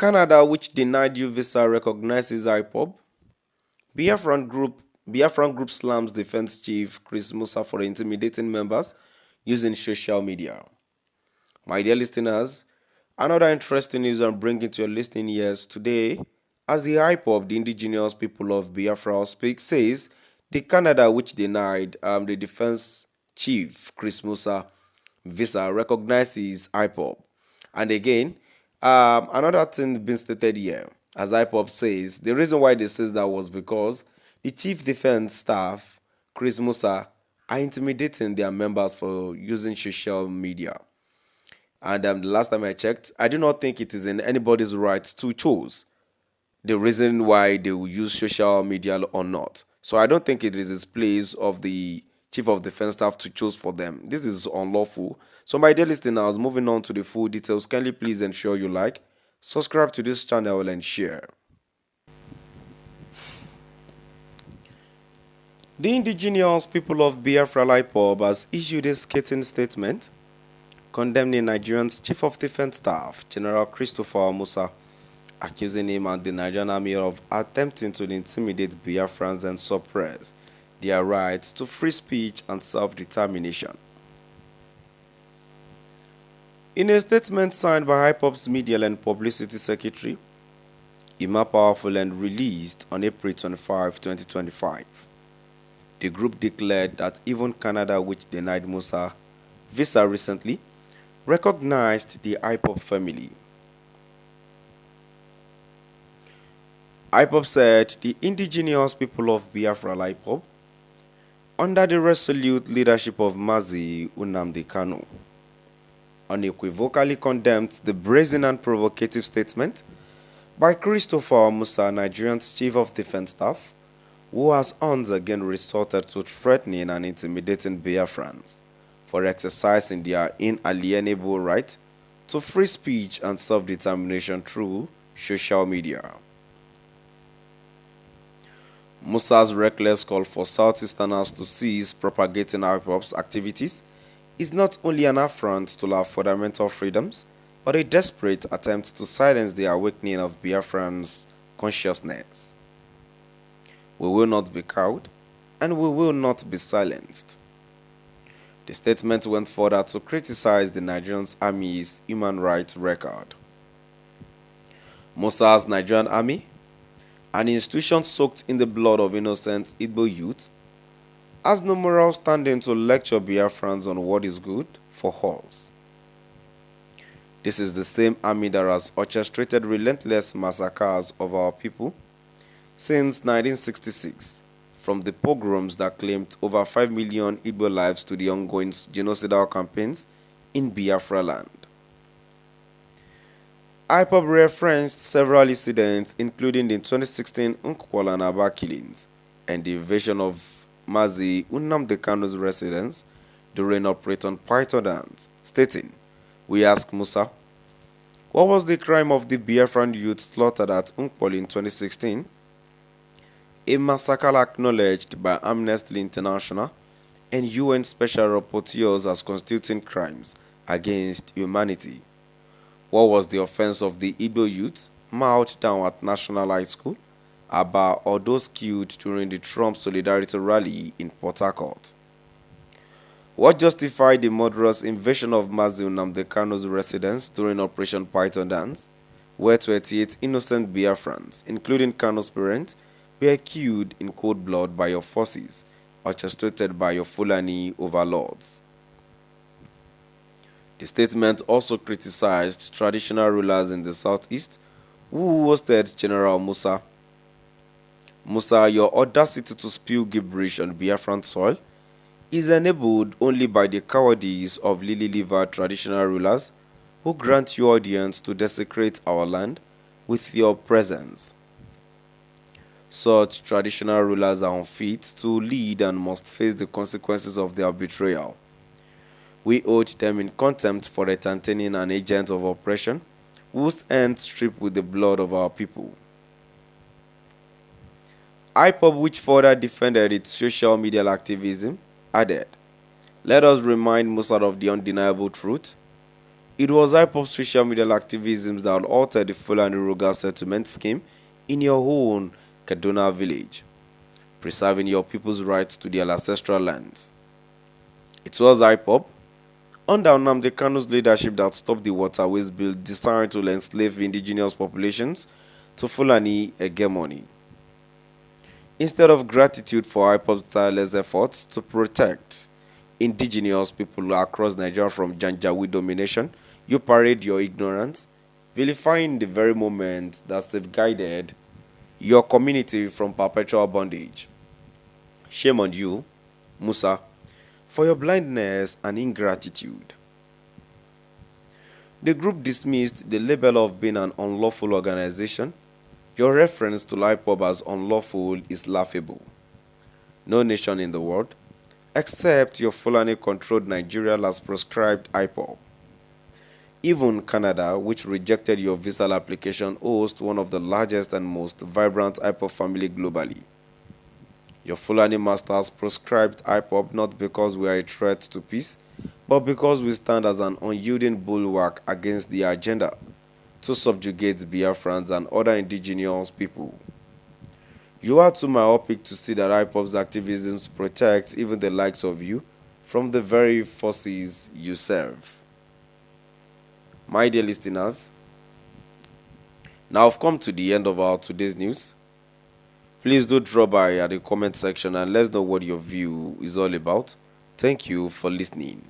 Canada, which denied you visa, recognizes IPOB. Biafran group slams defense chief Chris Musa for intimidating members using social media. My dear listeners, another interesting news I'm bringing to your listening ears today, as the IPOB, the indigenous people of Biafra speak, says the Canada, which denied the defense chief Chris Musa visa, recognizes IPOB. And again, another thing being stated here, as IPOB says, the reason why they says that was because the chief defense staff, Chris Musa, are intimidating their members for using social media. And the last time I checked, I do not think it is in anybody's right to choose the reason why they will use social media or not. So I don't think it is his place of the chief of defense staff to choose for them. This is unlawful. So my dear listeners, moving on to the full details, kindly please ensure you like, subscribe to this channel and share. The indigenous people of Biafra IPOB has issued a scathing statement condemning Nigerian's chief of defense staff, General Christopher Musa, accusing him and the Nigerian army of attempting to intimidate Biafrans and suppress their rights to free speech and self-determination. In a statement signed by IPOB's Media and Publicity Secretary, Ima Powerful, and released on April 25, 2025, the group declared that even Canada, which denied Musa visa recently, recognized the IPOB family. IPOB said the indigenous people of Biafra IPOB, under the resolute leadership of Mazi Nnamdi Kanu, unequivocally condemned the brazen and provocative statement by Christopher Musa, Nigerian's chief of defense staff, who has once again resorted to threatening and intimidating Biafrans for exercising their inalienable right to free speech and self-determination through social media. Musa's reckless call for Southeasterners to cease propagating IPOB's activities is not only an affront to our fundamental freedoms, but a desperate attempt to silence the awakening of Biafrans' consciousness. We will not be cowed, and we will not be silenced. The statement went further to criticize the Nigerian Army's human rights record. Musa's Nigerian Army, an institution soaked in the blood of innocent Igbo youth, has no moral standing to lecture Biafrans on what is good for us. This is the same army that has orchestrated relentless massacres of our people since 1966, from the pogroms that claimed over 5 million Igbo lives to the ongoing genocidal campaigns in Biafra land. IPOB referenced several incidents, including the 2016 Nkwala and Aba killings and the invasion of Mazi Nnamdi Kanu's residence during Operation Python Dance, stating, "We ask Musa, what was the crime of the Biafran youth slaughtered at Nkwala in 2016? A massacre acknowledged by Amnesty International and UN Special Rapporteurs as constituting crimes against humanity. What was the offense of the Igbo youth mouthed down at National High School, Aba, or those killed during the Trump Solidarity Rally in Port Harcourt? What justified the murderous invasion of Mazi Nnamdi Kanu's residence during Operation Python Dance, where 28 innocent Biafrans, including Kanu's parents, were killed in cold blood by your forces, orchestrated by your Fulani overlords?" The statement also criticized traditional rulers in the southeast who hosted General Musa. "Musa, your audacity to spew gibberish on Biafran soil is enabled only by the cowardice of lily-livered traditional rulers who grant you audience to desecrate our land with your presence. Such traditional rulers are unfit to lead and must face the consequences of their betrayal. We hold them in contempt for entertaining an agent of oppression whose ends strip with the blood of our people." IPOB, which further defended its social media activism, added, "Let us remind Musa of the undeniable truth. It was IPOB's social media activism that altered the Fulani Ruga settlement scheme in your own Kaduna village, preserving your people's rights to their ancestral lands. It was IPOB, under Nnamdi Kanu's leadership, that stopped the waterways bill designed to enslave indigenous populations to Fulani hegemony. Instead of gratitude for IPOB's tireless efforts to protect indigenous people across Nigeria from Janjaweed domination, you parade your ignorance, vilifying the very moment that safeguarded your community from perpetual bondage. Shame on you, Musa, for your blindness and ingratitude. The group dismissed the label of being an unlawful organization. Your reference to IPOB as unlawful is laughable. No nation in the world, except your Fulani-controlled Nigeria, has proscribed IPOB. Even Canada, which rejected your visa application, hosts one of the largest and most vibrant IPOB family globally. Your Fulani masters proscribed IPOB not because we are a threat to peace, but because we stand as an unyielding bulwark against the agenda to subjugate Biafrans and other indigenous people. You are too myopic to see that IPOB's activism protects even the likes of you from the very forces you serve. My dear listeners, now I've come to the end of our today's news. Please do drop by at the comment section and let us know what your view is all about. Thank you for listening.